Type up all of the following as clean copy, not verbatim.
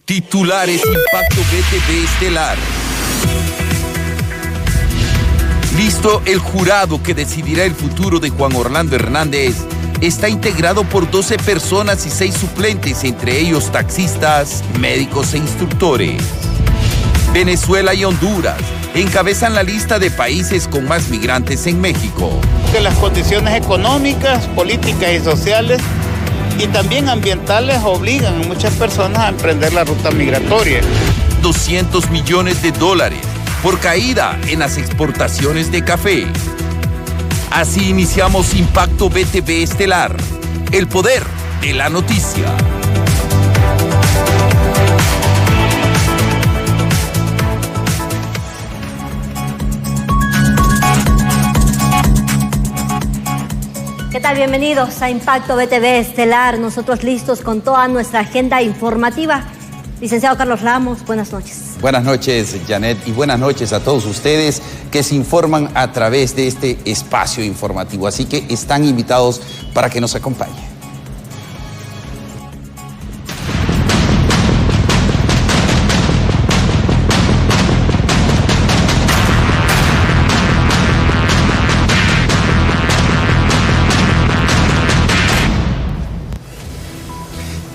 Titulares Impacto BTV Estelar. Listo el jurado que decidirá el futuro de Juan Orlando Hernández. Está integrado por 12 personas y 6 suplentes, entre ellos taxistas, médicos e instructores. Venezuela y Honduras encabezan la lista de países con más migrantes en México. Que las condiciones económicas, políticas y sociales y también ambientales obligan a muchas personas a emprender la ruta migratoria. $200 millones por caída en las exportaciones de café. Así iniciamos Impacto BTV Estelar, el poder de la noticia. ¿Qué tal? Bienvenidos a Impacto BTV Estelar. Nosotros listos con toda nuestra agenda informativa. Licenciado Carlos Ramos, buenas noches. Buenas noches, Janet, y buenas noches a todos ustedes que se informan a través de este espacio informativo. Así que están invitados para que nos acompañen.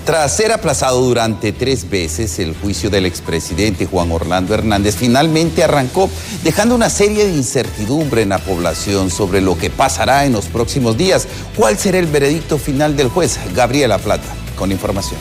Tras ser aplazado durante 3 veces, el juicio del expresidente Juan Orlando Hernández finalmente arrancó, dejando una serie de incertidumbre en la población sobre lo que pasará en los próximos días. ¿Cuál será el veredicto final del juez? Gabriela Plata, con información.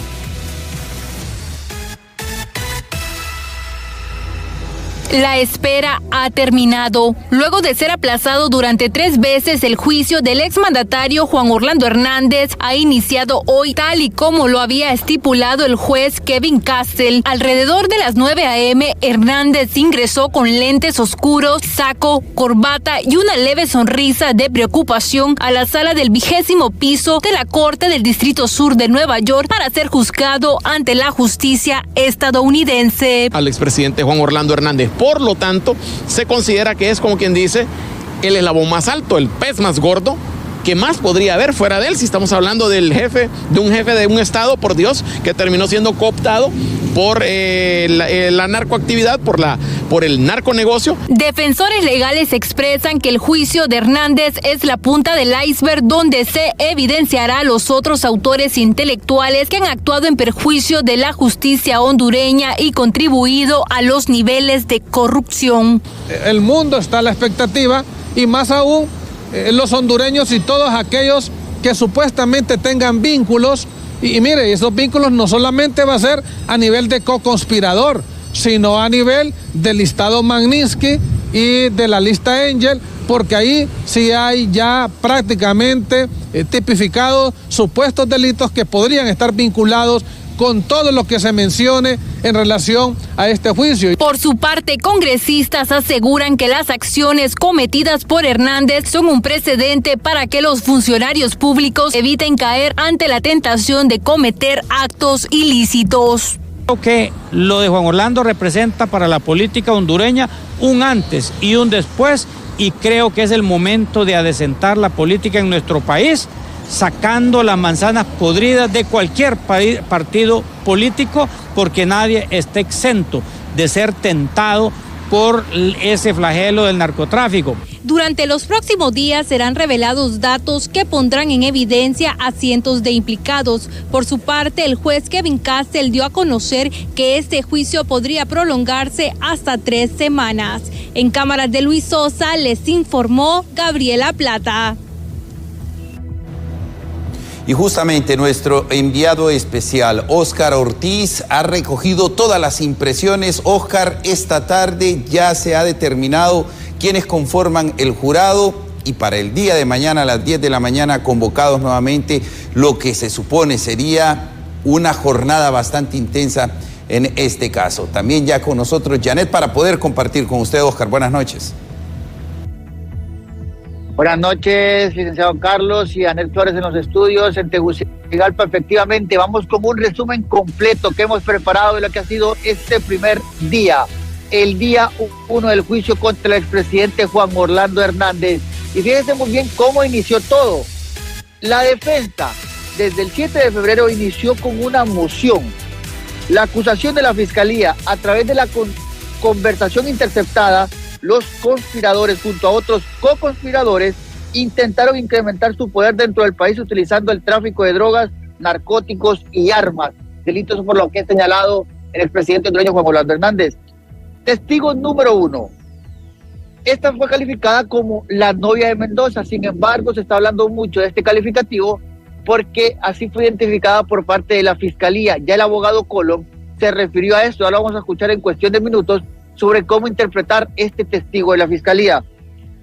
La espera ha terminado. Luego de ser aplazado durante 3 veces, el juicio del exmandatario Juan Orlando Hernández ha iniciado hoy, tal y como lo había estipulado el juez Kevin Castle. Alrededor de las 9 a.m., Hernández ingresó con lentes oscuros, saco, corbata y una leve sonrisa de preocupación a la sala del 20º piso de la Corte del Distrito Sur de Nueva York para ser juzgado ante la justicia estadounidense. Al expresidente Juan Orlando Hernández. Por lo tanto, se considera que es, como quien dice, el eslabón más alto, el pez más gordo, que más podría haber fuera de él, si estamos hablando del jefe, de un jefe de un estado, por Dios, que terminó siendo cooptado por la narcoactividad, por el narconegocio. Defensores legales expresan que el juicio de Hernández es la punta del iceberg donde se evidenciará a los otros autores intelectuales que han actuado en perjuicio de la justicia hondureña y contribuido a los niveles de corrupción. El mundo está a la expectativa y más aún los hondureños y todos aquellos que supuestamente tengan vínculos. Y mire, esos vínculos no solamente va a ser a nivel de co-conspirador, sino a nivel del listado Magnitsky y de la lista Angel, porque ahí sí hay ya prácticamente tipificados supuestos delitos que podrían estar vinculados con todo lo que se mencione en relación a este juicio. Por su parte, congresistas aseguran que las acciones cometidas por Hernández son un precedente para que los funcionarios públicos eviten caer ante la tentación de cometer actos ilícitos. Creo que lo de Juan Orlando representa para la política hondureña un antes y un después, y creo que es el momento de adecentar la política en nuestro país, sacando las manzanas podridas de cualquier partido político, porque nadie está exento de ser tentado por ese flagelo del narcotráfico. Durante los próximos días serán revelados datos que pondrán en evidencia a cientos de implicados. Por su parte, el juez Kevin Castle dio a conocer que este juicio podría prolongarse hasta 3 semanas. En cámaras de Luis Sosa les informó Gabriela Plata. Y justamente nuestro enviado especial, Óscar Ortiz, ha recogido todas las impresiones. Óscar, esta tarde ya se ha determinado quiénes conforman el jurado y para el día de mañana a las 10 de la mañana convocados nuevamente lo que se supone sería una jornada bastante intensa en este caso. También ya con nosotros Janet para poder compartir con usted, Óscar. Buenas noches. Buenas noches, licenciado Carlos y Anel Flores en los estudios en Tegucigalpa. Efectivamente, vamos con un resumen completo que hemos preparado de lo que ha sido este primer día. el día 1 del juicio contra el expresidente Juan Orlando Hernández. Y fíjense muy bien cómo inició todo. La defensa, desde el 7 de febrero, inició con una moción. La acusación de la Fiscalía, a través de la conversación interceptada, los conspiradores, junto a otros co-conspiradores, intentaron incrementar su poder dentro del país utilizando el tráfico de drogas, narcóticos y armas. Delitos por lo que ha señalado el expresidente hondureño Juan Orlando Hernández. Testigo número 1. Esta fue calificada como la novia de Mendoza. Sin embargo, se está hablando mucho de este calificativo porque así fue identificada por parte de la Fiscalía. Ya el abogado Colón se refirió a esto. Ahora vamos a escuchar en cuestión de minutos sobre cómo interpretar este testigo de la Fiscalía.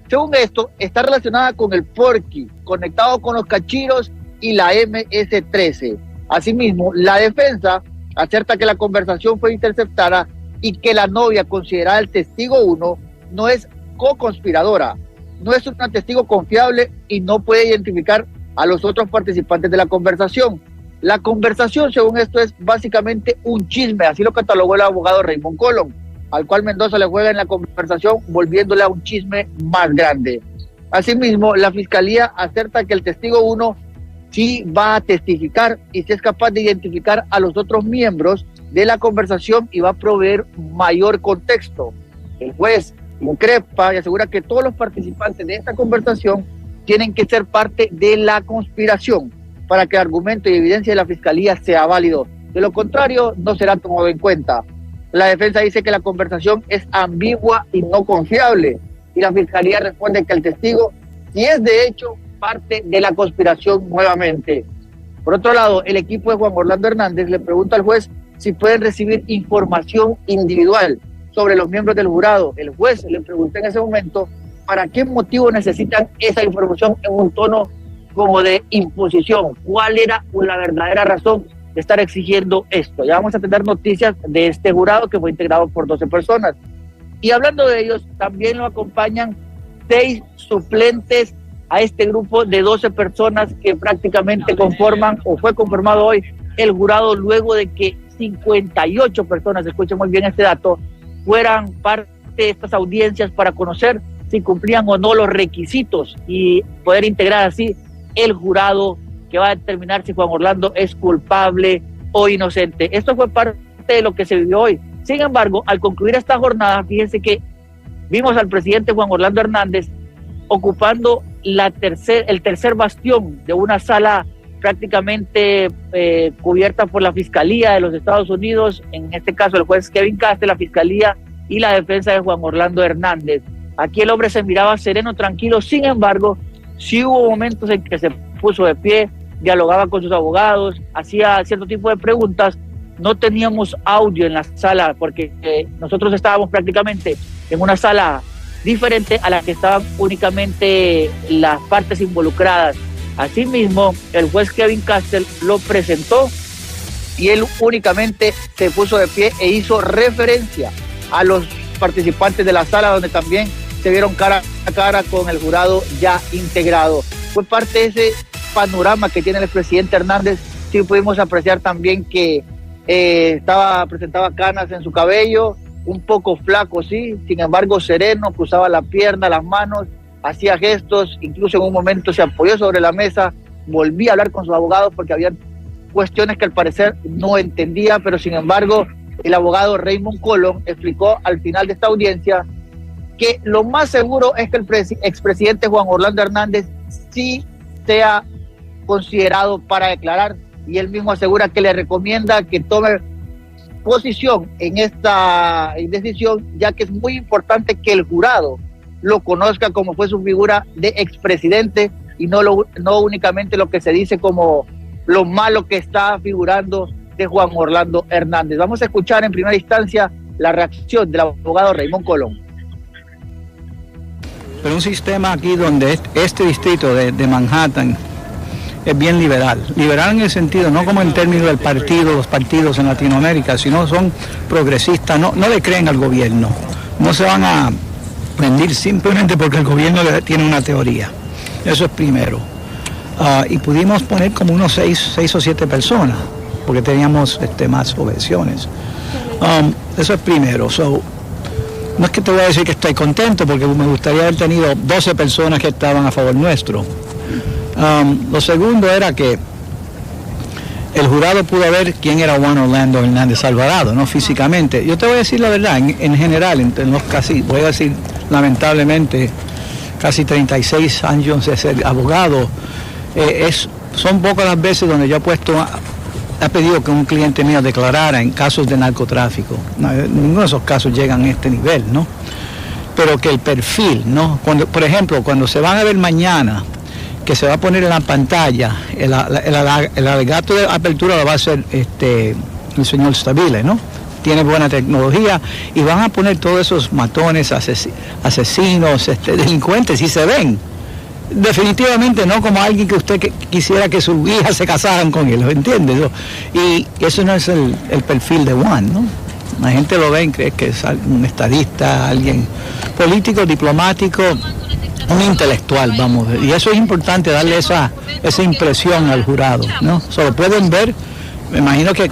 Según esto, está relacionada con el Porky, conectado con los cachiros y la MS-13. Asimismo, la defensa acerta que la conversación fue interceptada y que la novia, considerada el testigo 1, no es co-conspiradora, no es una testigo confiable y no puede identificar a los otros participantes de la conversación. La conversación, según esto, es básicamente un chisme, así lo catalogó el abogado Raymond Colón, al cual Mendoza le juega en la conversación, volviéndole a un chisme más grande. Asimismo, la Fiscalía acerta que el testigo 1 sí va a testificar y si es capaz de identificar a los otros miembros de la conversación y va a proveer mayor contexto. El juez increpa y asegura que todos los participantes de esta conversación tienen que ser parte de la conspiración para que el argumento y evidencia de la Fiscalía sea válido. De lo contrario, no será tomado en cuenta. La defensa dice que la conversación es ambigua y no confiable y la Fiscalía responde que el testigo sí es de hecho parte de la conspiración nuevamente. Por otro lado, el equipo de Juan Orlando Hernández le pregunta al juez si pueden recibir información individual sobre los miembros del jurado. El juez le preguntó en ese momento para qué motivo necesitan esa información en un tono como de imposición. ¿Cuál era la verdadera razón de estar exigiendo esto? Ya vamos a tener noticias de este jurado que fue integrado por 12 personas. Y hablando de ellos, también lo acompañan 6 suplentes a este grupo de 12 personas que prácticamente conforman, o fue conformado hoy, el jurado luego de que 58 personas, escuchen muy bien este dato, fueran parte de estas audiencias para conocer si cumplían o no los requisitos y poder integrar así el jurado que va a determinar si Juan Orlando es culpable o inocente. Esto fue parte de lo que se vivió hoy. Sin embargo, al concluir esta jornada, fíjense que vimos al presidente Juan Orlando Hernández ocupando el tercer bastión de una sala prácticamente cubierta por la Fiscalía de los Estados Unidos, en este caso el juez Kevin Caste, la Fiscalía y la defensa de Juan Orlando Hernández. Aquí el hombre se miraba sereno, tranquilo, sin embargo, sí hubo momentos en que se puso de pie, dialogaba con sus abogados, hacía cierto tipo de preguntas. No teníamos audio en la sala porque nosotros estábamos prácticamente en una sala diferente a la que estaban únicamente las partes involucradas. Asimismo, el juez Kevin Castel lo presentó y él únicamente se puso de pie e hizo referencia a los participantes de la sala, donde también se vieron cara a cara con el jurado ya integrado. Fue parte de ese panorama que tiene el presidente Hernández. Sí pudimos apreciar también que presentaba canas en su cabello, un poco flaco, sí, sin embargo sereno, cruzaba la pierna, las manos, hacía gestos, incluso en un momento se apoyó sobre la mesa, volvía a hablar con sus abogados porque había cuestiones que al parecer no entendía, pero sin embargo el abogado Raymond Colón explicó al final de esta audiencia que lo más seguro es que el expresidente Juan Orlando Hernández sí sea considerado para declarar, y él mismo asegura que le recomienda que tome posición en esta decisión, ya que es muy importante que el jurado lo conozca como fue su figura de expresidente y no únicamente lo que se dice como lo malo que está figurando de Juan Orlando Hernández. Vamos a escuchar en primera instancia la reacción del abogado Raymond Colón. Pero un sistema aquí donde este distrito de Manhattan es bien liberal en el sentido, no como en términos del partido, los partidos en Latinoamérica, sino son progresistas, no le creen al gobierno, no se van a rendir simplemente porque el gobierno tiene una teoría. Eso es primero. Y pudimos poner como unos 6 o 7 personas, porque teníamos más objeciones. Eso es primero. no es que te voy a decir que estoy contento, porque me gustaría haber tenido 12 personas que estaban a favor nuestro. Lo segundo era que el jurado pudo ver quién era Juan Orlando Hernández Alvarado, ¿no? Físicamente. Yo te voy a decir la verdad, en general, en los casi, voy a decir lamentablemente, casi 36 años de ser abogado, son pocas las veces donde yo he pedido que un cliente mío declarara en casos de narcotráfico. Ninguno de esos casos llegan a este nivel, ¿no? Pero que el perfil, ¿no? Por ejemplo, cuando se van a ver mañana, que se va a poner en la pantalla, el alegato de apertura lo va a hacer el señor Stabile, ¿no? Tiene buena tecnología y van a poner todos esos matones, asesinos, delincuentes, y se ven. Definitivamente no como alguien que usted quisiera que su hija se casaran con él, ¿entiende? Y eso no es el perfil de Juan, ¿no? La gente lo ve y cree que es un estadista, alguien político, diplomático, un intelectual, vamos. Y eso es importante, darle esa impresión al jurado, ¿no? Solo pueden ver, me imagino que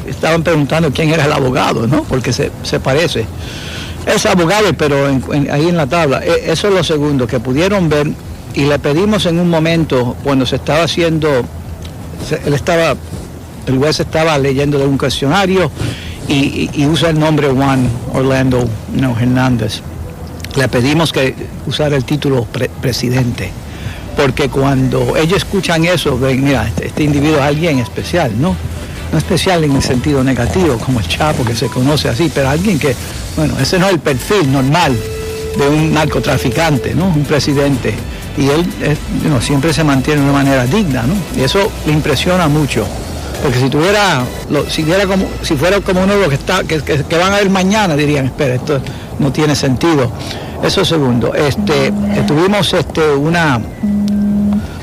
estaban preguntando quién era el abogado, ¿no? Porque se parece. Es abogado, pero ahí en la tabla. Eso es lo segundo, que pudieron ver, y le pedimos en un momento, cuando se estaba haciendo, el juez estaba leyendo de un cuestionario y usa el nombre Juan Orlando Hernández. Le pedimos que usara el título presidente, porque cuando ellos escuchan eso, ven, mira, este individuo es alguien especial, ¿no? No especial en el sentido negativo, como el Chapo, que se conoce así, pero alguien que, bueno, ese no es el perfil normal de un narcotraficante, ¿no? Un presidente. Y él siempre se mantiene de una manera digna, ¿no? Y eso le impresiona mucho. Porque si fuera como uno de los que van a ver mañana, dirían, espera, esto no tiene sentido. Eso segundo. Tuvimos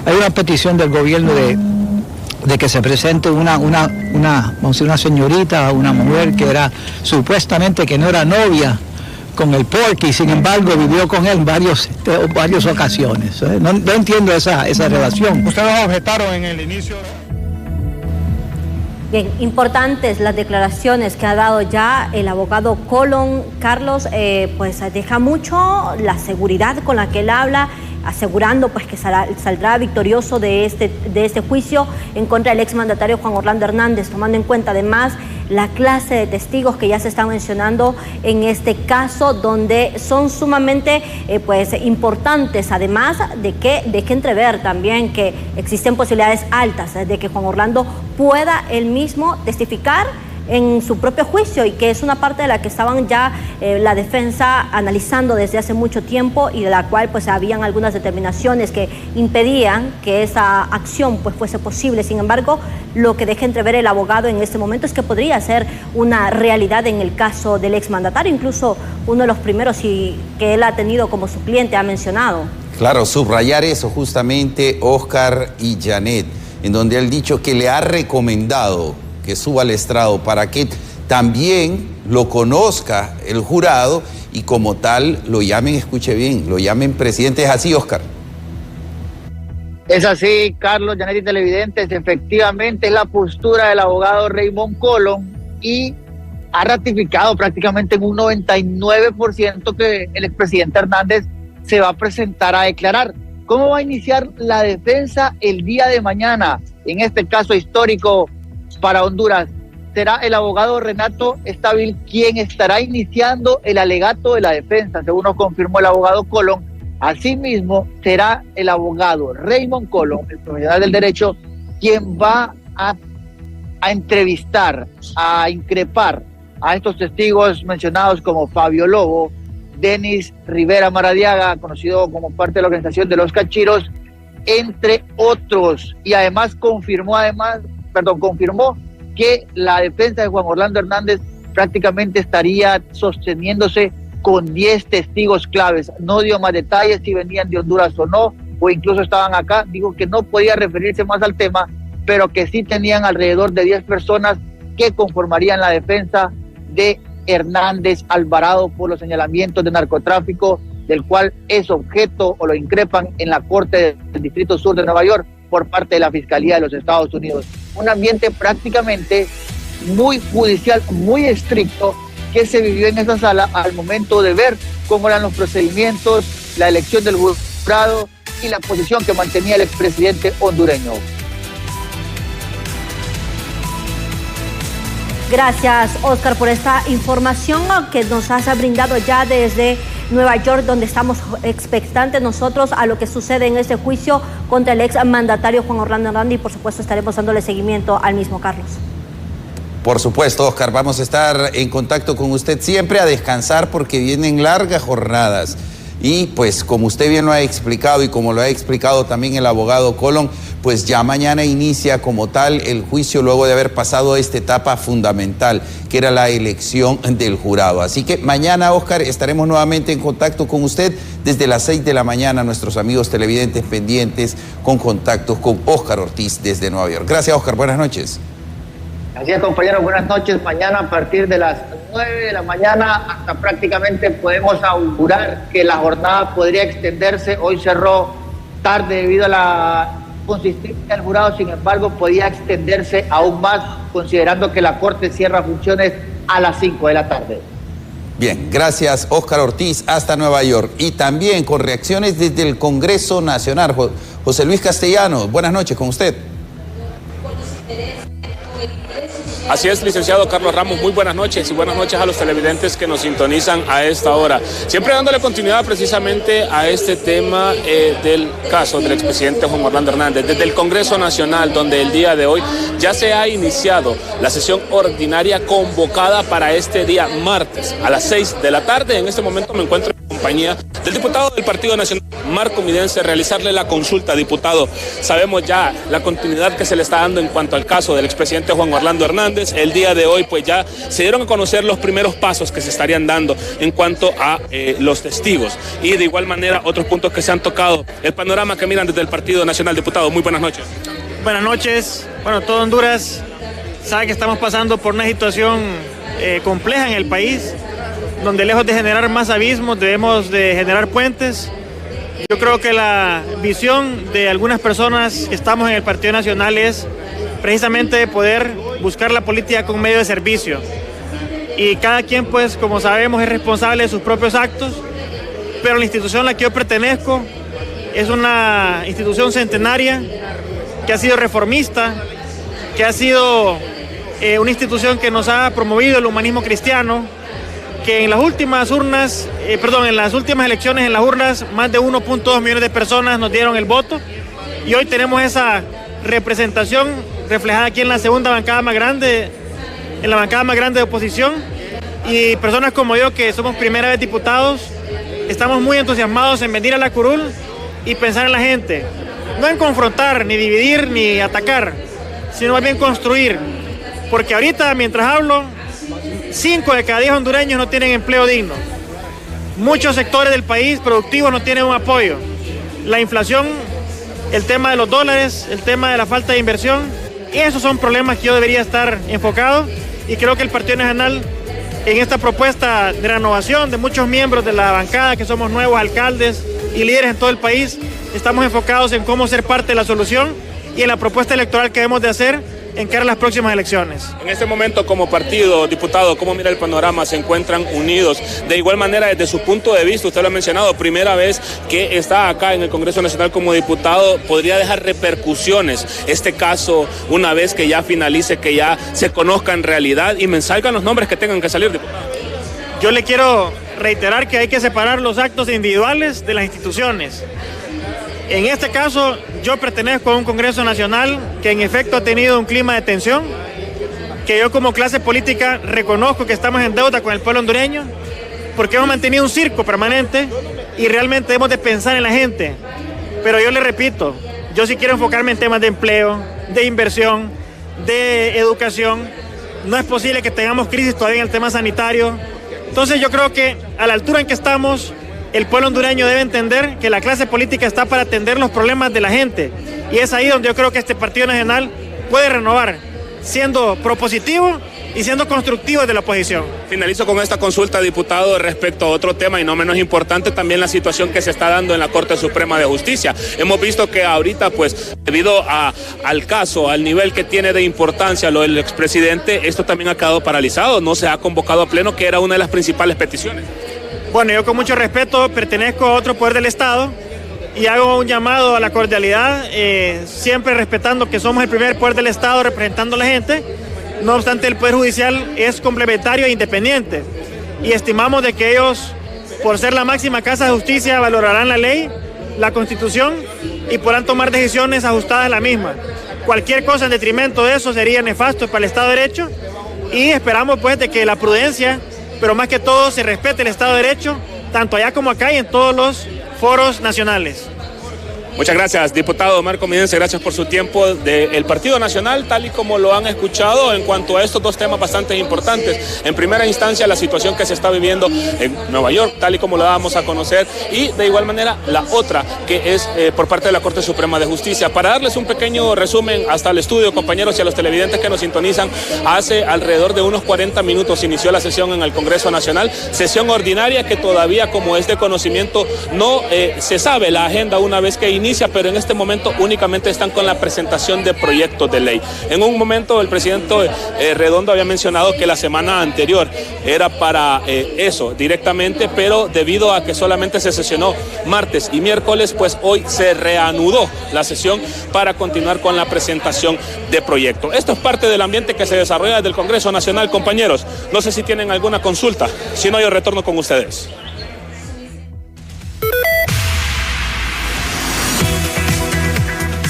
hay una petición del gobierno de que se presente vamos a decir, una señorita, una mujer que era supuestamente que no era novia con el Porky, sin embargo vivió con él en varias ocasiones. No entiendo esa relación. Ustedes objetaron en el inicio. Bien, importantes las declaraciones que ha dado ya el abogado Colón. Carlos, pues deja mucho la seguridad con la que él habla, asegurando pues que saldrá victorioso de este juicio en contra del exmandatario Juan Orlando Hernández, tomando en cuenta además la clase de testigos que ya se están mencionando en este caso, donde son sumamente pues importantes, además de que entrever también que existen posibilidades altas de que Juan Orlando pueda él mismo testificar en su propio juicio, y que es una parte de la que estaban ya la defensa analizando desde hace mucho tiempo, y de la cual pues habían algunas determinaciones que impedían que esa acción pues fuese posible. Sin embargo, lo que deja entrever el abogado en este momento es que podría ser una realidad en el caso del exmandatario, incluso uno de los primeros que él ha tenido como su cliente ha mencionado. Claro, subrayar eso justamente, Oscar y Janet, en donde él ha dicho que le ha recomendado que suba al estrado para que también lo conozca el jurado y como tal lo llamen, escuche bien, lo llamen presidente. ¿Es así, Oscar? Es así, Carlos, Janet y televidentes, efectivamente es la postura del abogado Raymond Colón, y ha ratificado prácticamente en un 99% que el expresidente Hernández se va a presentar a declarar. ¿Cómo va a iniciar la defensa el día de mañana en este caso histórico para Honduras? Será el abogado Renato Estabil quien estará iniciando el alegato de la defensa, según nos confirmó el abogado Colón. Asimismo, será el abogado Raymond Colón, el profesional del derecho, quien va a entrevistar, a increpar a estos testigos mencionados como Fabio Lobo, Denis Rivera Maradiaga, conocido como parte de la organización de los Cachiros, entre otros. Y además confirmó que la defensa de Juan Orlando Hernández prácticamente estaría sosteniéndose con 10 testigos claves. No dio más detalles si venían de Honduras o no, o incluso estaban acá. Dijo que no podía referirse más al tema, pero que sí tenían alrededor de 10 personas que conformarían la defensa de Hernández Alvarado por los señalamientos de narcotráfico, del cual es objeto o lo increpan en la Corte del Distrito Sur de Nueva York por parte de la Fiscalía de los Estados Unidos. Un ambiente prácticamente muy judicial, muy estricto, qué se vivió en esa sala al momento de ver cómo eran los procedimientos, la elección del jurado y la posición que mantenía el expresidente hondureño. Gracias, Oscar, por esta información que nos has brindado ya desde Nueva York, donde estamos expectantes nosotros a lo que sucede en este juicio contra el ex mandatario Juan Orlando Hernández, y por supuesto estaremos dándole seguimiento al mismo, Carlos. Por supuesto, Oscar, vamos a estar en contacto con usted siempre, a descansar porque vienen largas jornadas. Y pues como usted bien lo ha explicado y como lo ha explicado también el abogado Colón, pues ya mañana inicia como tal el juicio luego de haber pasado esta etapa fundamental, que era la elección del jurado. Así que mañana, Oscar, estaremos nuevamente en contacto con usted desde las 6 de la mañana, nuestros amigos televidentes pendientes con contactos con Oscar Ortiz desde Nueva York. Gracias, Oscar, buenas noches. Así es, compañeros, buenas noches. Mañana a partir de las 9 de la mañana hasta prácticamente podemos augurar que la jornada podría extenderse. Hoy cerró tarde debido a la consistencia del jurado, sin embargo podía extenderse aún más considerando que la Corte cierra funciones a las 5 de la tarde. Bien, gracias, Oscar Ortiz, hasta Nueva York. Y también con reacciones desde el Congreso Nacional. José Luis Castellanos, buenas noches con usted. Así es, licenciado Carlos Ramos, muy buenas noches y buenas noches a los televidentes que nos sintonizan a esta hora. Siempre dándole continuidad precisamente a este tema del caso del expresidente Juan Orlando Hernández, desde el Congreso Nacional, donde el día de hoy ya se ha iniciado la sesión ordinaria convocada para este día martes a las 6 de la tarde. En este momento me encuentro en compañía del diputado del Partido Nacional, Marco Midense, realizarle la consulta. Diputado, sabemos ya la continuidad que se le está dando en cuanto al caso del expresidente Juan Orlando Hernández. El día de hoy pues ya se dieron a conocer los primeros pasos que se estarían dando en cuanto a los testigos y de igual manera otros puntos que se han tocado. El panorama que miran desde el Partido Nacional. Diputado, muy buenas noches. Buenas noches. Bueno, todo Honduras sabe que estamos pasando por una situación compleja en el país, donde lejos de generar más abismos debemos de generar puentes. Yo creo que la visión de algunas personas que estamos en el Partido Nacional es precisamente poder buscar la política con medio de servicio. Y cada quien, pues, como sabemos, es responsable de sus propios actos, pero la institución a la que yo pertenezco es una institución centenaria que ha sido reformista, que ha sido una institución que nos ha promovido el humanismo cristiano, que en las últimas en las últimas elecciones en las urnas, más de 1.2 millones de personas nos dieron el voto, y hoy tenemos esa representación reflejada aquí en la segunda bancada más grande, en la bancada más grande de oposición, y personas como yo que somos primera vez diputados, estamos muy entusiasmados en venir a la curul y pensar en la gente, no en confrontar, ni dividir, ni atacar, sino más bien construir, porque ahorita mientras hablo, 5 de cada 10 hondureños no tienen empleo digno. Muchos sectores del país productivos no tienen un apoyo. La inflación, el tema de los dólares, el tema de la falta de inversión, esos son problemas que yo debería estar enfocado, y creo que el Partido Nacional, en esta propuesta de renovación de muchos miembros de la bancada, que somos nuevos alcaldes y líderes en todo el país, estamos enfocados en cómo ser parte de la solución y en la propuesta electoral que debemos de hacer en cara a las próximas elecciones. En este momento, como partido, diputado, ¿cómo mira el panorama? ¿Se encuentran unidos? De igual manera, desde su punto de vista, usted lo ha mencionado, primera vez que está acá en el Congreso Nacional como diputado, ¿podría dejar repercusiones este caso una vez que ya finalice, que ya se conozca en realidad y me salgan los nombres que tengan que salir, diputado? Yo le quiero reiterar que hay que separar los actos individuales de las instituciones. En este caso, yo pertenezco a un Congreso Nacional que en efecto ha tenido un clima de tensión, que yo como clase política reconozco que estamos en deuda con el pueblo hondureño, porque hemos mantenido un circo permanente y realmente debemos de pensar en la gente. Pero yo le repito, yo sí quiero enfocarme en temas de empleo, de inversión, de educación. No es posible que tengamos crisis todavía en el tema sanitario. Entonces yo creo que a la altura en que estamos, el pueblo hondureño debe entender que la clase política está para atender los problemas de la gente. Y es ahí donde yo creo que este Partido Nacional puede renovar, siendo propositivo y siendo constructivos de la oposición. Finalizo con esta consulta, diputado, respecto a otro tema y no menos importante, también la situación que se está dando en la Corte Suprema de Justicia. Hemos visto que ahorita, pues, debido al caso, al nivel que tiene de importancia lo del expresidente, esto también ha quedado paralizado, no se ha convocado a pleno, que era una de las principales peticiones. Bueno, yo con mucho respeto pertenezco a otro poder del Estado y hago un llamado a la cordialidad, siempre respetando que somos el primer poder del Estado representando a la gente. No obstante, el Poder Judicial es complementario e independiente y estimamos de que ellos, por ser la máxima casa de justicia, valorarán la ley, la Constitución y podrán tomar decisiones ajustadas a la misma. Cualquier cosa en detrimento de eso sería nefasto para el Estado de Derecho y esperamos pues de que la prudencia, pero más que todo se respete el Estado de Derecho, tanto allá como acá y en todos los foros nacionales. Muchas gracias, diputado Marco Midense, gracias por su tiempo del Partido Nacional, tal y como lo han escuchado en cuanto a estos dos temas bastante importantes. En primera instancia, la situación que se está viviendo en Nueva York, tal y como lo dábamos a conocer, y de igual manera la otra, que es por parte de la Corte Suprema de Justicia. Para darles un pequeño resumen hasta el estudio, compañeros, y a los televidentes que nos sintonizan, hace alrededor de unos 40 minutos inició la sesión en el Congreso Nacional, sesión ordinaria que todavía, como es de conocimiento, no se sabe la agenda una vez que inicia, pero en este momento únicamente están con la presentación de proyectos de ley. En un momento el presidente Redondo había mencionado que la semana anterior era para eso directamente, pero debido a que solamente se sesionó martes y miércoles, pues hoy se reanudó la sesión para continuar con la presentación de proyectos. Esto es parte del ambiente que se desarrolla desde el Congreso Nacional, compañeros. No sé si tienen alguna consulta, si no yo retorno con ustedes.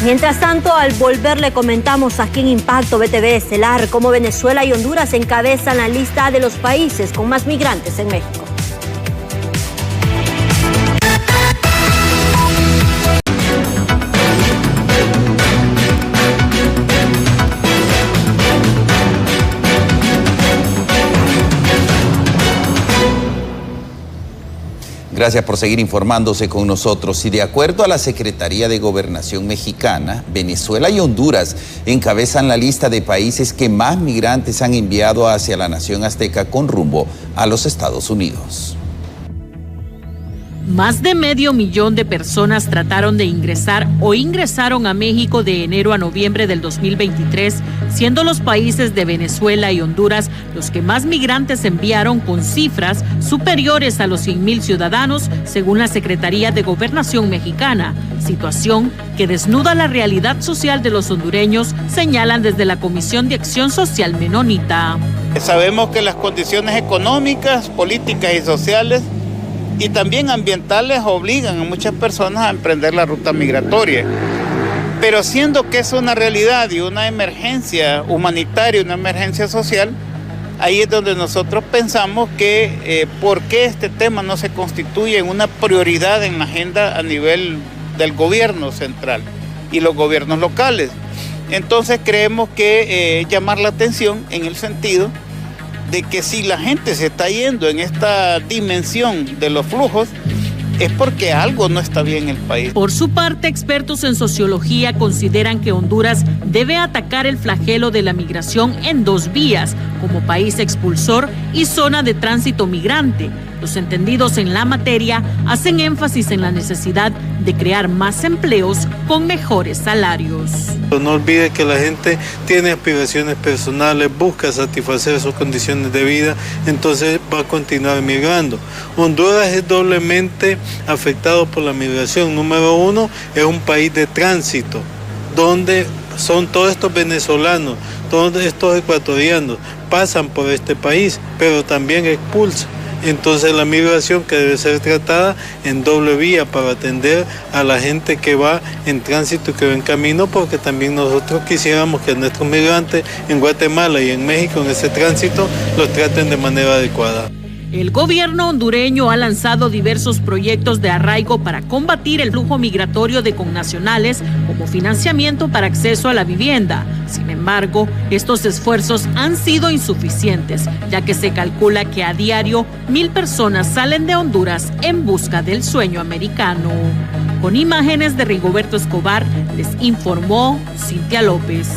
Mientras tanto, al volver le comentamos aquí en Impacto BTV Estelar cómo Venezuela y Honduras encabezan la lista de los países con más migrantes en México. Gracias por seguir informándose con nosotros. Y de acuerdo a la Secretaría de Gobernación mexicana, Venezuela y Honduras encabezan la lista de países que más migrantes han enviado hacia la nación azteca con rumbo a los Estados Unidos. Más de 500,000 de personas trataron de ingresar o ingresaron a México de enero a noviembre del 2023, siendo los países de Venezuela y Honduras los que más migrantes enviaron, con cifras superiores a los 100,000 ciudadanos, según la Secretaría de Gobernación mexicana, situación que desnuda la realidad social de los hondureños, señalan desde la Comisión de Acción Social Menonita. Sabemos que las condiciones económicas, políticas y sociales y también ambientales obligan a muchas personas a emprender la ruta migratoria. Pero siendo que es una realidad y una emergencia humanitaria, una emergencia social, ahí es donde nosotros pensamos que por qué este tema no se constituye en una prioridad en la agenda a nivel del gobierno central y los gobiernos locales. Entonces creemos que llamar la atención en el sentido de que si la gente se está yendo en esta dimensión de los flujos, es porque algo no está bien en el país. Por su parte, expertos en sociología consideran que Honduras debe atacar el flagelo de la migración en dos vías, como país expulsor y zona de tránsito migrante. Los entendidos en la materia hacen énfasis en la necesidad de crear más empleos con mejores salarios. No olvide que la gente tiene aspiraciones personales, busca satisfacer sus condiciones de vida, entonces va a continuar migrando. Honduras es doblemente afectado por la migración. Número uno, es un país de tránsito, donde son todos estos venezolanos, todos estos ecuatorianos, pasan por este país, pero también expulsan. Entonces la migración que debe ser tratada en doble vía para atender a la gente que va en tránsito y que va en camino, porque también nosotros quisiéramos que nuestros migrantes en Guatemala y en México en ese tránsito los traten de manera adecuada. El gobierno hondureño ha lanzado diversos proyectos de arraigo para combatir el flujo migratorio de connacionales, como financiamiento para acceso a la vivienda. Sin embargo, estos esfuerzos han sido insuficientes, ya que se calcula que a diario 1,000 personas salen de Honduras en busca del sueño americano. Con imágenes de Rigoberto Escobar, les informó Cintia López.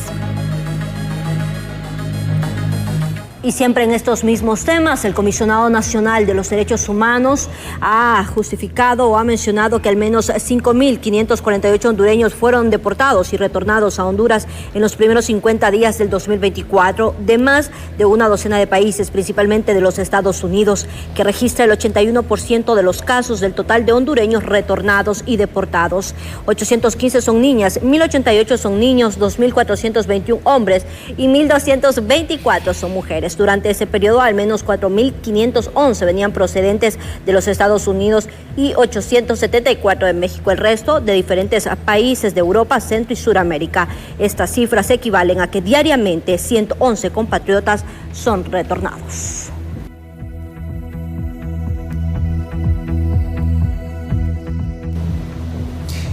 Y siempre en estos mismos temas, el Comisionado Nacional de los Derechos Humanos ha justificado o ha mencionado que al menos 5.548 hondureños fueron deportados y retornados a Honduras en los primeros 50 días del 2024, de más de una docena de países, principalmente de los Estados Unidos, que registra el 81% de los casos del total de hondureños retornados y deportados. 815 son niñas, 1.088 son niños, 2.421 hombres y 1.224 son mujeres. Durante ese periodo, al menos 4.511 venían procedentes de los Estados Unidos y 874 de México. El resto de diferentes países de Europa, Centro y Suramérica. Estas cifras equivalen a que diariamente 111 compatriotas son retornados.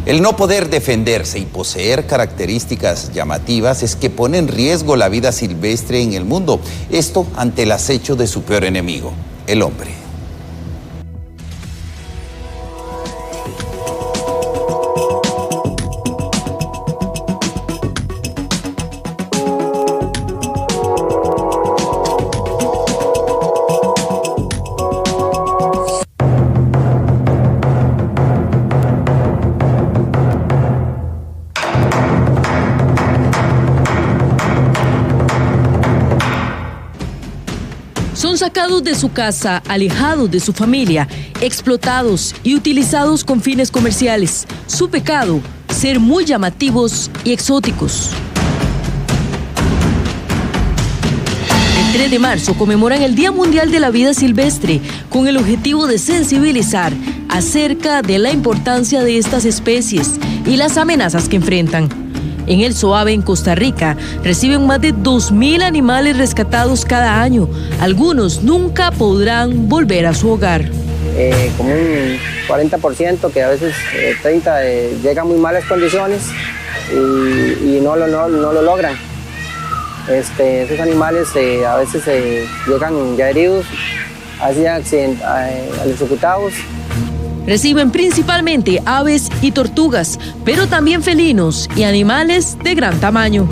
El no poder defenderse y poseer características llamativas es que pone en riesgo la vida silvestre en el mundo. Esto ante el acecho de su peor enemigo, el hombre. Son sacados de su casa, alejados de su familia, explotados y utilizados con fines comerciales. Su pecado, ser muy llamativos y exóticos. El 3 de marzo conmemoran el Día Mundial de la Vida Silvestre, con el objetivo de sensibilizar acerca de la importancia de estas especies y las amenazas que enfrentan. En el Soave, en Costa Rica, reciben más de 2.000 animales rescatados cada año. Algunos nunca podrán volver a su hogar. Como un 40%, que a veces 30% llegan en muy malas condiciones y no lo logran. Esos animales a veces llegan ya heridos, así electrocutados. Reciben principalmente aves y tortugas, pero también felinos y animales de gran tamaño.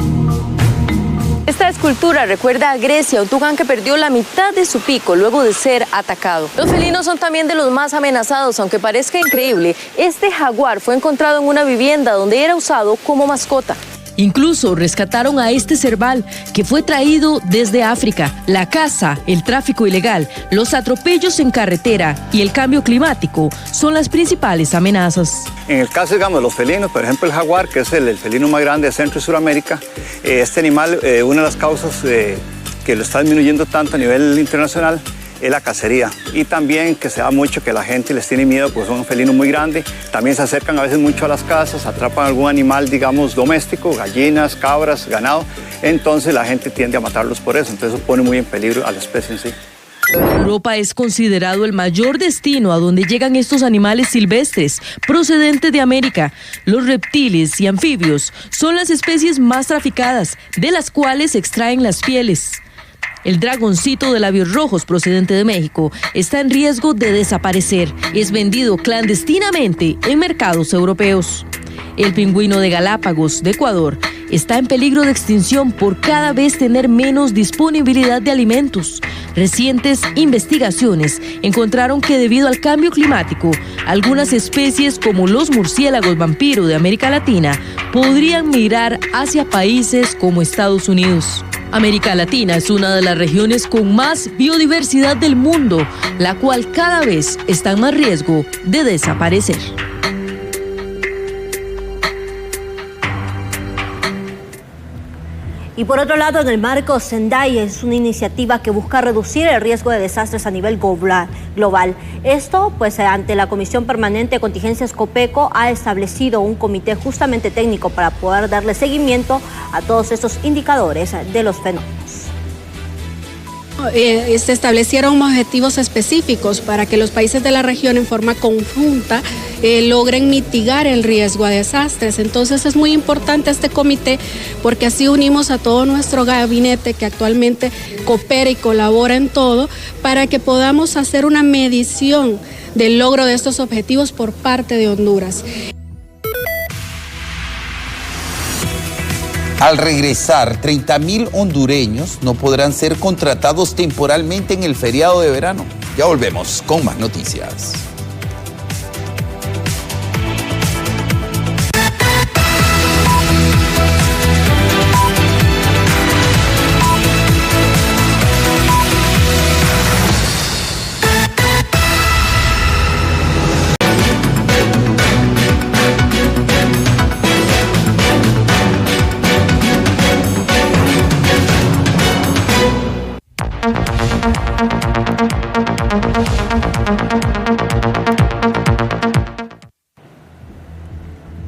Esta escultura recuerda a Grecia, un tugán que perdió la mitad de su pico luego de ser atacado. Los felinos son también de los más amenazados, aunque parezca increíble. Este jaguar fue encontrado en una vivienda donde era usado como mascota. Incluso rescataron a este cerval que fue traído desde África. La caza, el tráfico ilegal, los atropellos en carretera y el cambio climático son las principales amenazas. En el caso, digamos, de los felinos, por ejemplo, el jaguar, que es el felino más grande de Centro y Suramérica, este animal, una de las causas que lo está disminuyendo tanto a nivel internacional es la cacería, y también que se da mucho que la gente les tiene miedo porque son un felino muy grande. También se acercan a veces mucho a las casas, atrapan algún animal, digamos, doméstico, gallinas, cabras, ganado, entonces la gente tiende a matarlos por eso, entonces eso pone muy en peligro a la especie en sí. Europa es considerado el mayor destino a donde llegan estos animales silvestres procedentes de América. Los reptiles y anfibios son las especies más traficadas, de las cuales se extraen las pieles. El dragoncito de labios rojos procedente de México está en riesgo de desaparecer. Es vendido clandestinamente en mercados europeos. El pingüino de Galápagos, de Ecuador, está en peligro de extinción por cada vez tener menos disponibilidad de alimentos. Recientes investigaciones encontraron que debido al cambio climático, algunas especies como los murciélagos vampiro de América Latina podrían migrar hacia países como Estados Unidos. América Latina es una de las regiones con más biodiversidad del mundo, la cual cada vez está en más riesgo de desaparecer. Y por otro lado, en el marco Sendai es una iniciativa que busca reducir el riesgo de desastres a nivel global. Esto, pues, ante la Comisión Permanente de Contingencias COPECO, ha establecido un comité justamente técnico para poder darle seguimiento a todos estos indicadores de los fenómenos. Se establecieron objetivos específicos para que los países de la región en forma conjunta logren mitigar el riesgo a desastres. Entonces es muy importante este comité porque así unimos a todo nuestro gabinete que actualmente coopera y colabora en todo para que podamos hacer una medición del logro de estos objetivos por parte de Honduras. Al regresar, 30.000 hondureños no podrán ser contratados temporalmente en el feriado de verano. Ya volvemos con más noticias.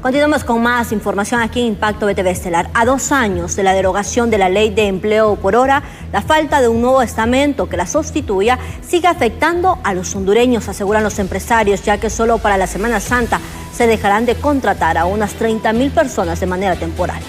Continuamos con más información aquí en Impacto BTV Estelar. A 2 años de la derogación de la ley de empleo por hora, la falta de un nuevo estamento que la sustituya sigue afectando a los hondureños, aseguran los empresarios, ya que solo para la Semana Santa se dejarán de contratar a unas 30.000 personas de manera temporal.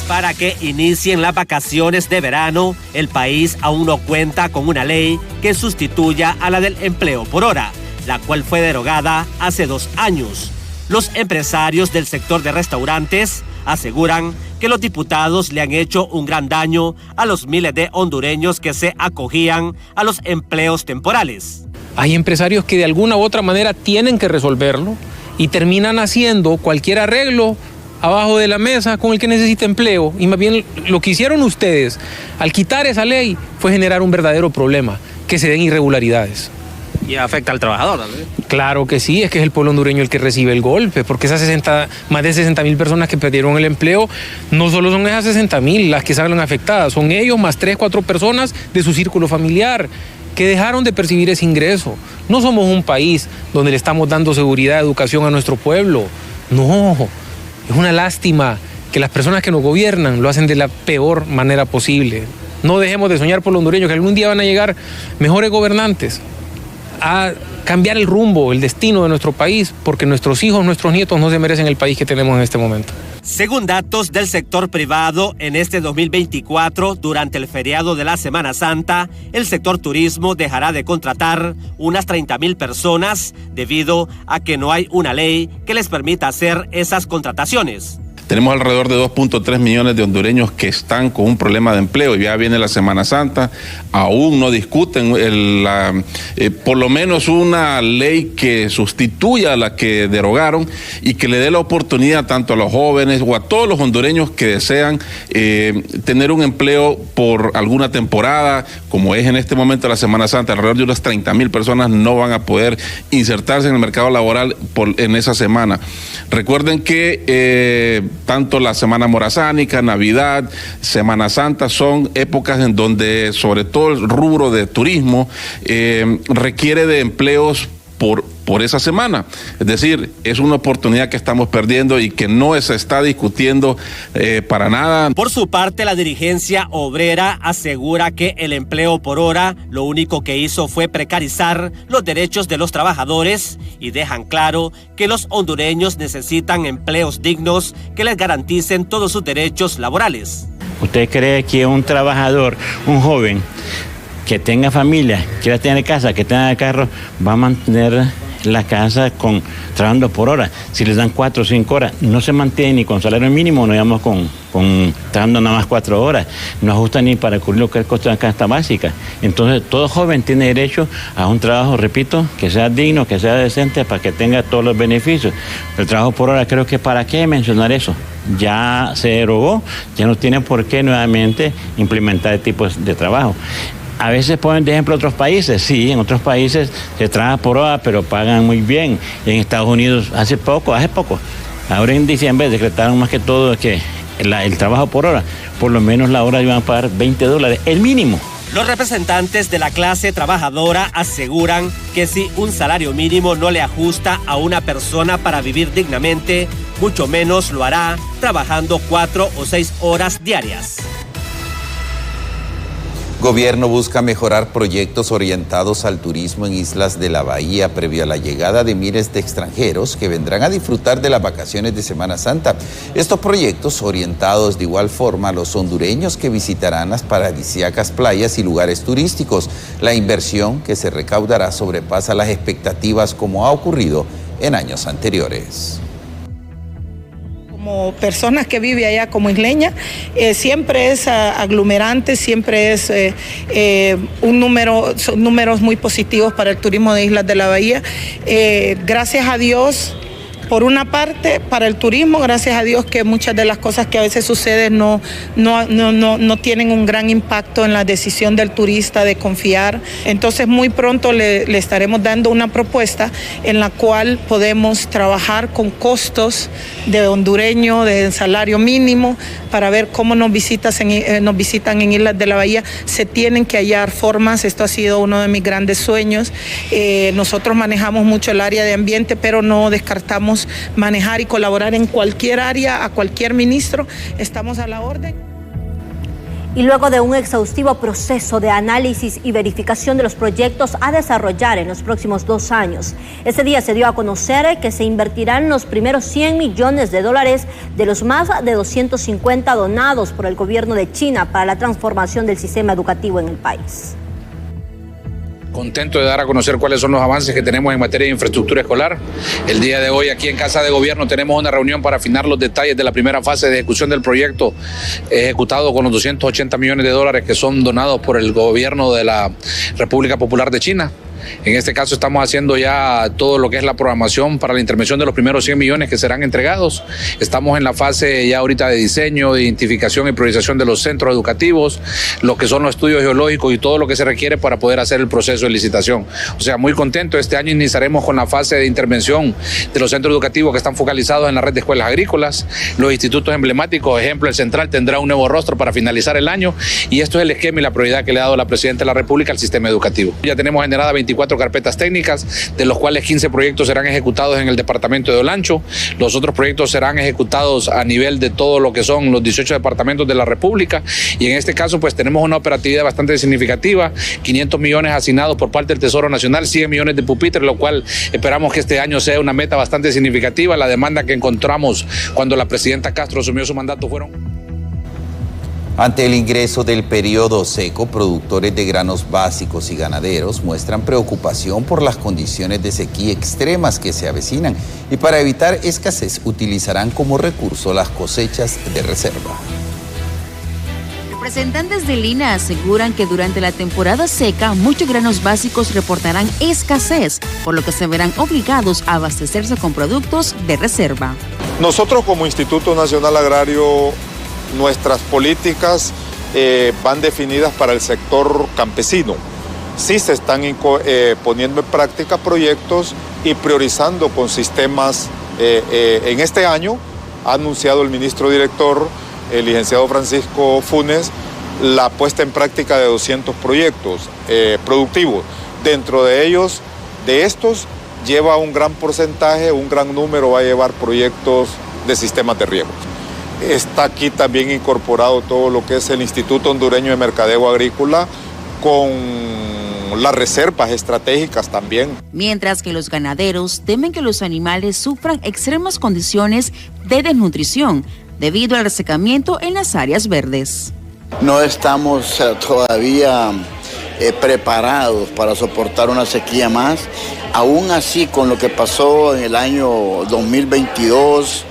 Para que inicien las vacaciones de verano, el país aún no cuenta con una ley que sustituya a la del empleo por hora, la cual fue derogada hace 2 años. Los empresarios del sector de restaurantes aseguran que los diputados le han hecho un gran daño a los miles de hondureños que se acogían a los empleos temporales. Hay empresarios que de alguna u otra manera tienen que resolverlo y terminan haciendo cualquier arreglo abajo de la mesa con el que necesita empleo, y más bien lo que hicieron ustedes al quitar esa ley fue generar un verdadero problema, que se den irregularidades. Y afecta al trabajador, ¿no? Claro que sí, es que es el pueblo hondureño el que recibe el golpe, porque esas más de 60.000 personas que perdieron el empleo, no solo son esas 60.000 las que salen afectadas, son ellos más 3, 4 personas de su círculo familiar que dejaron de percibir ese ingreso. No somos un país donde le estamos dando seguridad, educación a nuestro pueblo, no. Es una lástima que las personas que nos gobiernan lo hacen de la peor manera posible. No dejemos de soñar por los hondureños, que algún día van a llegar mejores gobernantes a cambiar el rumbo, el destino de nuestro país, porque nuestros hijos, nuestros nietos no se merecen el país que tenemos en este momento. Según datos del sector privado, en este 2024, durante el feriado de la Semana Santa, el sector turismo dejará de contratar unas 30.000 personas debido a que no hay una ley que les permita hacer esas contrataciones. Tenemos alrededor de 2.3 millones de hondureños que están con un problema de empleo. Ya viene la Semana Santa, aún no discuten por lo menos una ley que sustituya a la que derogaron y que le dé la oportunidad tanto a los jóvenes o a todos los hondureños que desean tener un empleo por alguna temporada, como es en este momento la Semana Santa. Alrededor de unas 30.000 personas no van a poder insertarse en el mercado laboral en esa semana. Recuerden que tanto la Semana Morazánica, Navidad, Semana Santa son épocas en donde sobre todo el rubro de turismo requiere de empleos por esa semana. Es decir, es una oportunidad que estamos perdiendo y que no se está discutiendo para nada. Por su parte, la dirigencia obrera asegura que el empleo por hora lo único que hizo fue precarizar los derechos de los trabajadores y dejan claro que los hondureños necesitan empleos dignos que les garanticen todos sus derechos laborales. ¿Usted cree que un trabajador, un joven, que tenga familia, quiera tener casa, que tenga carro, va a mantener la casa trabajando por hora? Si les dan 4 o 5 horas, no se mantiene ni con salario mínimo, no digamos con trabajando nada más 4 horas, no ajusta ni para cubrir lo que es el costo de la canasta básica. Entonces, todo joven tiene derecho a un trabajo, repito, que sea digno, que sea decente, para que tenga todos los beneficios. El trabajo por hora, creo que ¿para qué mencionar eso? Ya se derogó, ya no tiene por qué nuevamente implementar este tipo de trabajo. A veces ponen de ejemplo otros países, sí, en otros países se trabaja por hora, pero pagan muy bien. Y en Estados Unidos hace poco, ahora en diciembre decretaron más que todo que el trabajo por hora, por lo menos la hora iban a pagar $20, el mínimo. Los representantes de la clase trabajadora aseguran que si un salario mínimo no le ajusta a una persona para vivir dignamente, mucho menos lo hará trabajando 4 o 6 horas diarias. Gobierno busca mejorar proyectos orientados al turismo en islas de la bahía previo a la llegada de miles de extranjeros que vendrán a disfrutar de las vacaciones de Semana Santa. Estos proyectos orientados de igual forma a los hondureños que visitarán las paradisíacas playas y lugares turísticos. La inversión que se recaudará sobrepasa las expectativas como ha ocurrido en años anteriores. como personas que viven allá como isleña, siempre es aglomerante, siempre es son números muy positivos para el turismo de Islas de la Bahía. Gracias a Dios, por una parte, para el turismo, gracias a Dios que muchas de las cosas que a veces suceden no tienen un gran impacto en la decisión del turista de confiar. Entonces muy pronto le estaremos dando una propuesta en la cual podemos trabajar con costos de hondureño, de salario mínimo, para ver cómo nos visitan en Islas de la Bahía. Se tienen que hallar formas, esto ha sido uno de mis grandes sueños. Nosotros manejamos mucho el área de ambiente, pero no descartamos manejar y colaborar en cualquier área, a cualquier ministro, estamos a la orden. Y luego de un exhaustivo proceso de análisis y verificación de los proyectos a desarrollar en los próximos 2 años, ese día se dio a conocer que se invertirán los primeros $100 millones de los más de 250 donados por el gobierno de China para la transformación del sistema educativo en el país. Contento de dar a conocer cuáles son los avances que tenemos en materia de infraestructura escolar. El día de hoy aquí en Casa de Gobierno tenemos una reunión para afinar los detalles de la primera fase de ejecución del proyecto ejecutado con los $280 millones que son donados por el gobierno de la República Popular de China. En este caso estamos haciendo ya todo lo que es la programación para la intervención de los primeros 100 millones que serán entregados. Estamos en la fase ya ahorita de diseño, de identificación y priorización de los centros educativos, lo que son los estudios geológicos y todo lo que se requiere para poder hacer el proceso de licitación. O sea, muy contento. Este año iniciaremos con la fase de intervención de los centros educativos que están focalizados en la red de escuelas agrícolas, los institutos emblemáticos, ejemplo, el Central tendrá un nuevo rostro para finalizar el año y esto es el esquema y la prioridad que le ha dado la Presidenta de la República al sistema educativo. Ya tenemos generada 24 carpetas técnicas, de los cuales 15 proyectos serán ejecutados en el departamento de Olancho. Los otros proyectos serán ejecutados a nivel de todo lo que son los 18 departamentos de la República y en este caso pues tenemos una operatividad bastante significativa, 500 millones asignados por parte del Tesoro Nacional, 100 millones de pupitres, lo cual esperamos que este año sea una meta bastante significativa. La demanda que encontramos cuando la presidenta Castro asumió su mandato fueron... Ante el ingreso del periodo seco, productores de granos básicos y ganaderos muestran preocupación por las condiciones de sequía extremas que se avecinan y para evitar escasez utilizarán como recurso las cosechas de reserva. Representantes de Lina aseguran que durante la temporada seca muchos granos básicos reportarán escasez, por lo que se verán obligados a abastecerse con productos de reserva. Nosotros como Instituto Nacional Agrario, nuestras políticas van definidas para el sector campesino. Sí se están poniendo en práctica proyectos y priorizando con sistemas. En este año ha anunciado el ministro director, el licenciado Francisco Funes, la puesta en práctica de 200 proyectos productivos. Dentro de ellos, de estos, lleva un gran porcentaje, un gran número va a llevar proyectos de sistemas de riego. Está aquí también incorporado todo lo que es el Instituto Hondureño de Mercadeo Agrícola con las reservas estratégicas también. Mientras que los ganaderos temen que los animales sufran extremas condiciones de desnutrición debido al resecamiento en las áreas verdes. No estamos todavía preparados para soportar una sequía más. Aún así, con lo que pasó en el año 2022,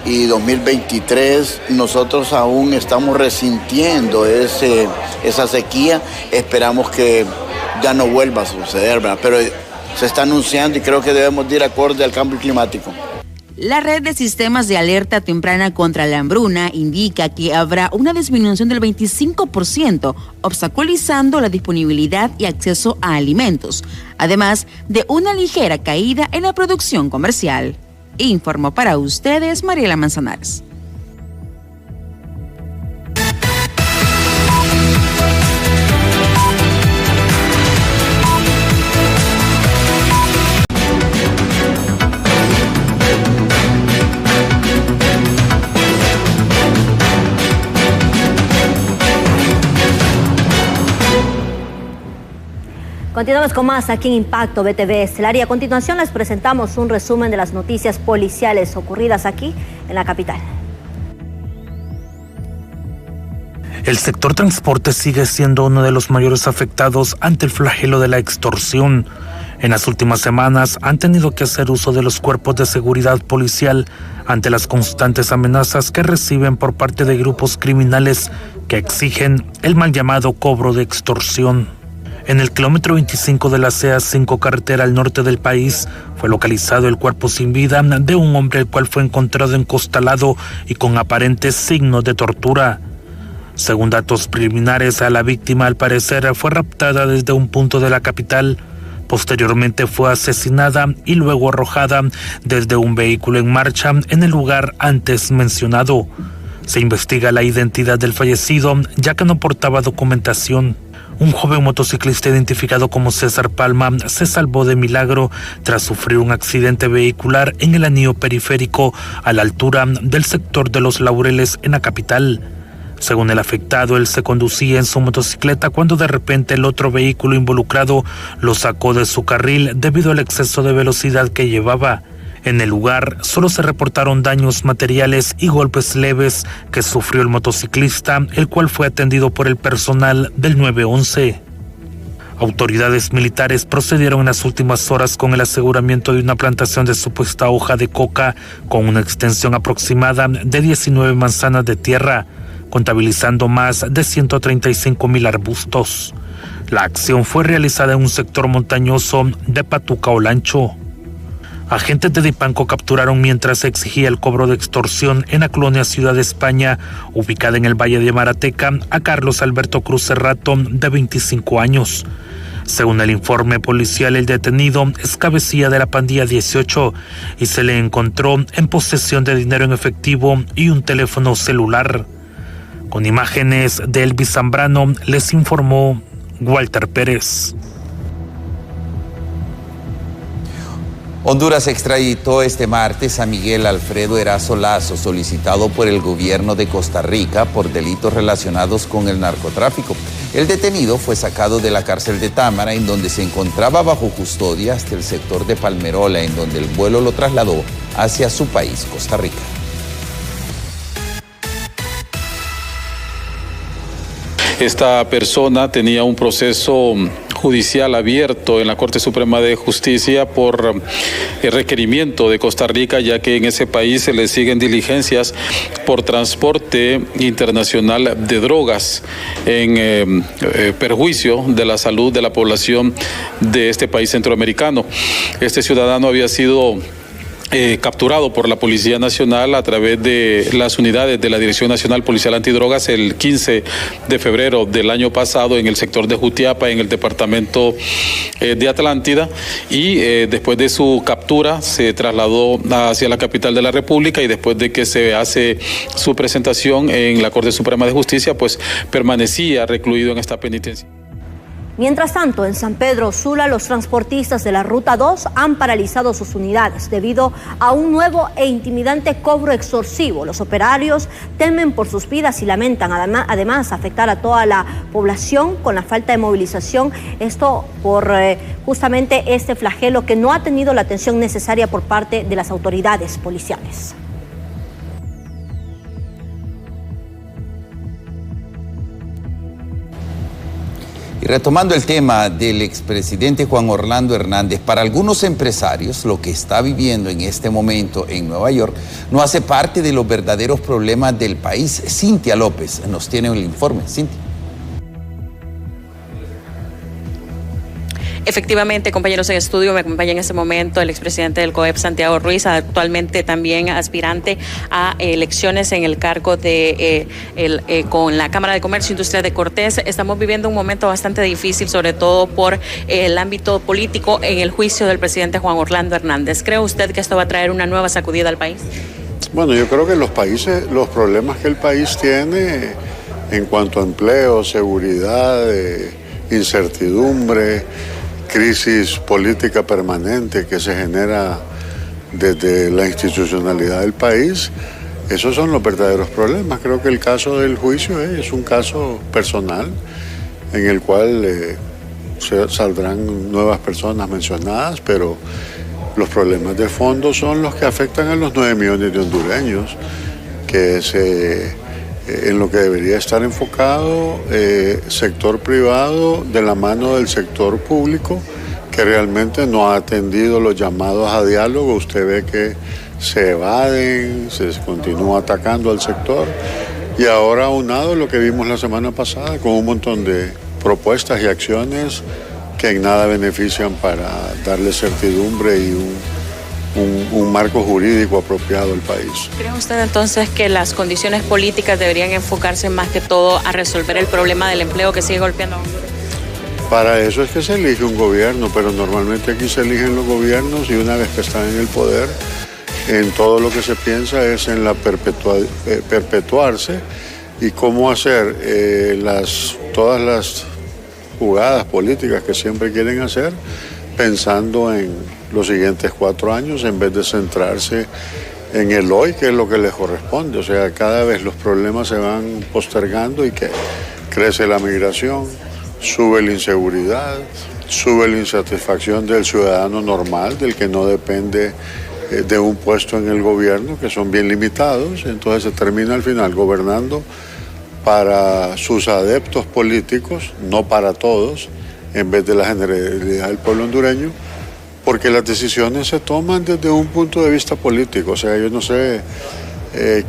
y 2023, nosotros aún estamos resintiendo esa sequía. Esperamos que ya no vuelva a suceder, ¿verdad? Pero se está anunciando y creo que debemos ir acorde al cambio climático. La red de sistemas de alerta temprana contra la hambruna indica que habrá una disminución del 25%, obstaculizando la disponibilidad y acceso a alimentos, además de una ligera caída en la producción comercial. Informó para ustedes Mariela Manzanares. Continuamos con más aquí en Impacto BTV Estelar y a continuación les presentamos un resumen de las noticias policiales ocurridas aquí en la capital. El sector transporte sigue siendo uno de los mayores afectados ante el flagelo de la extorsión. En las últimas semanas han tenido que hacer uso de los cuerpos de seguridad policial ante las constantes amenazas que reciben por parte de grupos criminales que exigen el mal llamado cobro de extorsión. En el kilómetro 25 de la CA5 carretera al norte del país fue localizado el cuerpo sin vida de un hombre el cual fue encontrado encostalado y con aparentes signos de tortura. Según datos preliminares, a la víctima al parecer fue raptada desde un punto de la capital. Posteriormente fue asesinada y luego arrojada desde un vehículo en marcha en el lugar antes mencionado. Se investiga la identidad del fallecido, ya que no portaba documentación. Un joven motociclista identificado como César Palma se salvó de milagro tras sufrir un accidente vehicular en el anillo periférico a la altura del sector de Los Laureles en la capital. Según el afectado, él se conducía en su motocicleta cuando de repente el otro vehículo involucrado lo sacó de su carril debido al exceso de velocidad que llevaba. En el lugar solo se reportaron daños materiales y golpes leves que sufrió el motociclista, el cual fue atendido por el personal del 911. Autoridades militares procedieron en las últimas horas con el aseguramiento de una plantación de supuesta hoja de coca con una extensión aproximada de 19 manzanas de tierra, contabilizando más de 135,000 arbustos. La acción fue realizada en un sector montañoso de Patuca Olancho. Agentes de Dipanco capturaron mientras se exigía el cobro de extorsión en la colonia Ciudad de España, ubicada en el Valle de Marateca, a Carlos Alberto Cruz Cerrato, de 25 años. Según el informe policial, el detenido es cabecilla de la pandilla 18 y se le encontró en posesión de dinero en efectivo y un teléfono celular. Con imágenes de Elvis Zambrano, les informó Walter Pérez. Honduras extraditó este martes a Miguel Alfredo Erazo Lazo, solicitado por el gobierno de Costa Rica por delitos relacionados con el narcotráfico. El detenido fue sacado de la cárcel de Támara, en donde se encontraba bajo custodia, hasta el sector de Palmerola, en donde el vuelo lo trasladó hacia su país, Costa Rica. Esta persona tenía un proceso judicial abierto en la Corte Suprema de Justicia por el requerimiento de Costa Rica, ya que en ese país se le siguen diligencias por transporte internacional de drogas en perjuicio de la salud de la población de este país centroamericano. Este ciudadano había sido capturado por la Policía Nacional a través de las unidades de la Dirección Nacional Policial Antidrogas el 15 de febrero del año pasado en el sector de Jutiapa, en el departamento de Atlántida, y después de su captura se trasladó hacia la capital de la República, y después de que se hace su presentación en la Corte Suprema de Justicia, pues permanecía recluido en esta penitencia. Mientras tanto, en San Pedro Sula, los transportistas de la Ruta 2 han paralizado sus unidades debido a un nuevo e intimidante cobro extorsivo. Los operarios temen por sus vidas y lamentan además afectar a toda la población con la falta de movilización. Esto por justamente este flagelo que no ha tenido la atención necesaria por parte de las autoridades policiales. Y retomando el tema del expresidente Juan Orlando Hernández, para algunos empresarios lo que está viviendo en este momento en Nueva York no hace parte de los verdaderos problemas del país. Cintia López nos tiene el informe. Cintia. Efectivamente, compañeros en estudio, me acompaña en este momento el expresidente del COEP, Santiago Ruiz, actualmente también aspirante a elecciones en el cargo de con la Cámara de Comercio e Industria de Cortés. Estamos viviendo un momento bastante difícil, sobre todo por el ámbito político en el juicio del presidente Juan Orlando Hernández. ¿Cree usted que esto va a traer una nueva sacudida al país? Bueno, yo creo que los problemas que el país tiene en cuanto a empleo, seguridad, incertidumbre, crisis política permanente que se genera desde la institucionalidad del país, esos son los verdaderos problemas. Creo que el caso del juicio es un caso personal en el cual saldrán nuevas personas mencionadas, pero los problemas de fondo son los que afectan a los 9 millones de hondureños, que es en lo que debería estar enfocado sector privado de la mano del sector público, que realmente no ha atendido los llamados a diálogo. Usted ve que se evaden, se continúa atacando al sector y ahora aunado lo que vimos la semana pasada con un montón de propuestas y acciones que en nada benefician para darle certidumbre y un marco jurídico apropiado al país. ¿Cree usted entonces que las condiciones políticas deberían enfocarse más que todo a resolver el problema del empleo que sigue golpeando a Honduras? Para eso es que se elige un gobierno, pero normalmente aquí se eligen los gobiernos y una vez que están en el poder, en todo lo que se piensa es en la perpetuarse y cómo hacer todas las jugadas políticas que siempre quieren hacer pensando en los siguientes 4 años en vez de centrarse en el hoy, que es lo que les corresponde. O sea, cada vez los problemas se van postergando y que crece la migración, sube la inseguridad, sube la insatisfacción del ciudadano normal, del que no depende de un puesto en el gobierno, que son bien limitados. Entonces se termina al final gobernando para sus adeptos políticos, no para todos, en vez de la generalidad del pueblo hondureño, porque las decisiones se toman desde un punto de vista político. O sea, yo no sé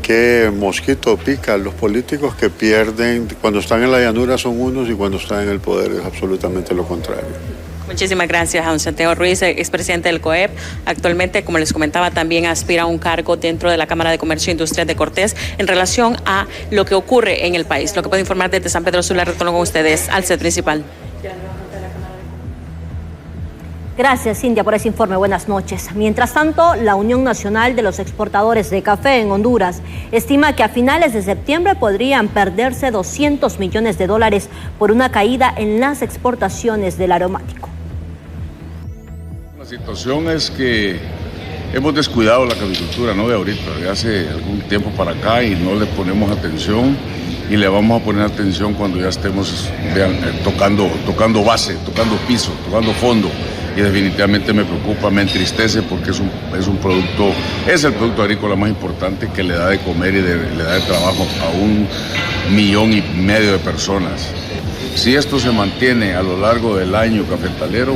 qué mosquito pica. Los políticos que pierden cuando están en la llanura son unos y cuando están en el poder es absolutamente lo contrario. Muchísimas gracias a don Santiago Ruiz, expresidente del COEP. Actualmente, como les comentaba, también aspira a un cargo dentro de la Cámara de Comercio e Industria de Cortés en relación a lo que ocurre en el país. Lo que puedo informar desde San Pedro Sula, retorno con ustedes al set principal. Gracias, Cintia, por ese informe. Buenas noches. Mientras tanto, la Unión Nacional de los Exportadores de Café en Honduras estima que a finales de septiembre podrían perderse $200 millones por una caída en las exportaciones del aromático. La situación es que hemos descuidado la caficultura, no de ahorita, de hace algún tiempo para acá, y no le ponemos atención, y le vamos a poner atención cuando ya estemos tocando base, tocando piso, tocando fondo. Y definitivamente me preocupa, me entristece, porque es el producto agrícola más importante que le da de comer y le da de trabajo a 1,5 millones de personas. Si esto se mantiene a lo largo del año cafetalero,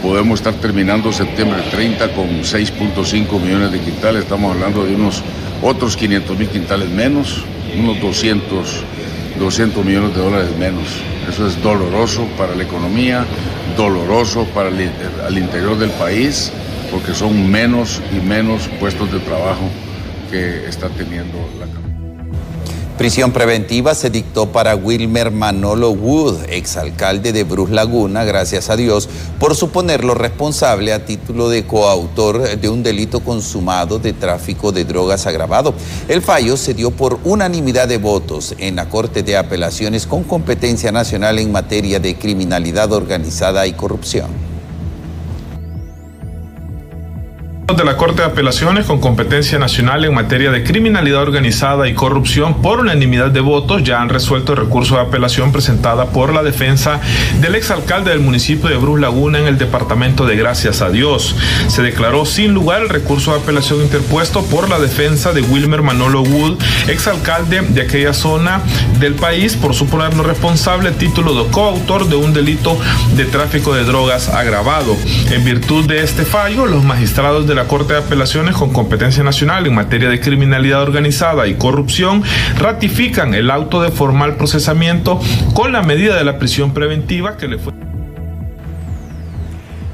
podemos estar terminando septiembre 30 con 6.5 millones de quintales. Estamos hablando de unos otros 500,000 quintales menos, unos 200 millones de dólares menos. Eso es doloroso para la economía, doloroso para el interior del país, porque son menos y menos puestos de trabajo que está teniendo la capital. Prisión preventiva se dictó para Wilmer Manolo Wood, exalcalde de Bruce Laguna, gracias a Dios, por suponerlo responsable a título de coautor de un delito consumado de tráfico de drogas agravado. El fallo se dio por unanimidad de votos en la Corte de Apelaciones con competencia nacional en materia de criminalidad organizada y corrupción. De la Corte de Apelaciones con competencia nacional en materia de criminalidad organizada y corrupción, por unanimidad de votos, ya han resuelto el recurso de apelación presentada por la defensa del exalcalde del municipio de Bruce Laguna en el departamento de Gracias a Dios. Se declaró sin lugar el recurso de apelación interpuesto por la defensa de Wilmer Manolo Wood, exalcalde de aquella zona del país, por suponerlo responsable a título de coautor de un delito de tráfico de drogas agravado. En virtud de este fallo, los magistrados de la Corte de Apelaciones con competencia nacional en materia de criminalidad organizada y corrupción ratifican el auto de formal procesamiento con la medida de la prisión preventiva que le fue.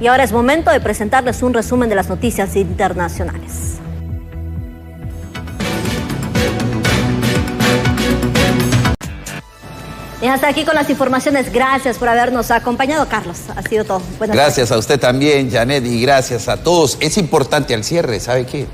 Y ahora es momento de presentarles un resumen de las noticias internacionales. Y hasta aquí con las informaciones. Gracias por habernos acompañado, Carlos. Ha sido todo. Buenas gracias tardes. A usted también, Janet, y gracias a todos. Es importante al cierre, ¿sabe qué?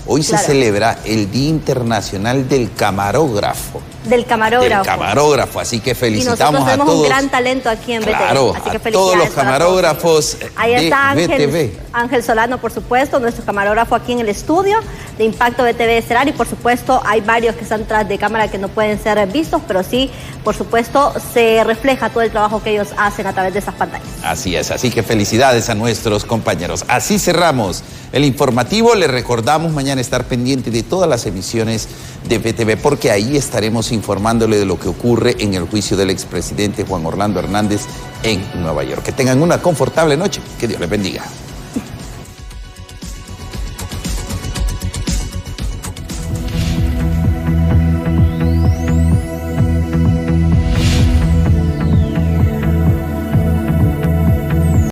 Hoy se celebra el Día Internacional del Camarógrafo. Del camarógrafo. Así que felicitamos a todos. Y nosotros tenemos un gran talento aquí en BTV. Claro, así que a todos los camarógrafos Ahí está BTV. Ángel Solano, por supuesto, nuestro camarógrafo aquí en el estudio de Impacto BTV Estelar, y por supuesto hay varios que están tras de cámara que no pueden ser vistos, pero sí, por supuesto, se refleja todo el trabajo que ellos hacen a través de esas pantallas. Así es, así que felicidades a nuestros compañeros. Así cerramos el informativo. Les recordamos mañana estar pendiente de todas las emisiones de BTV, porque ahí estaremos estaremos informándole de lo que ocurre en el juicio del expresidente Juan Orlando Hernández en Nueva York. Que tengan una confortable noche. Que Dios les bendiga.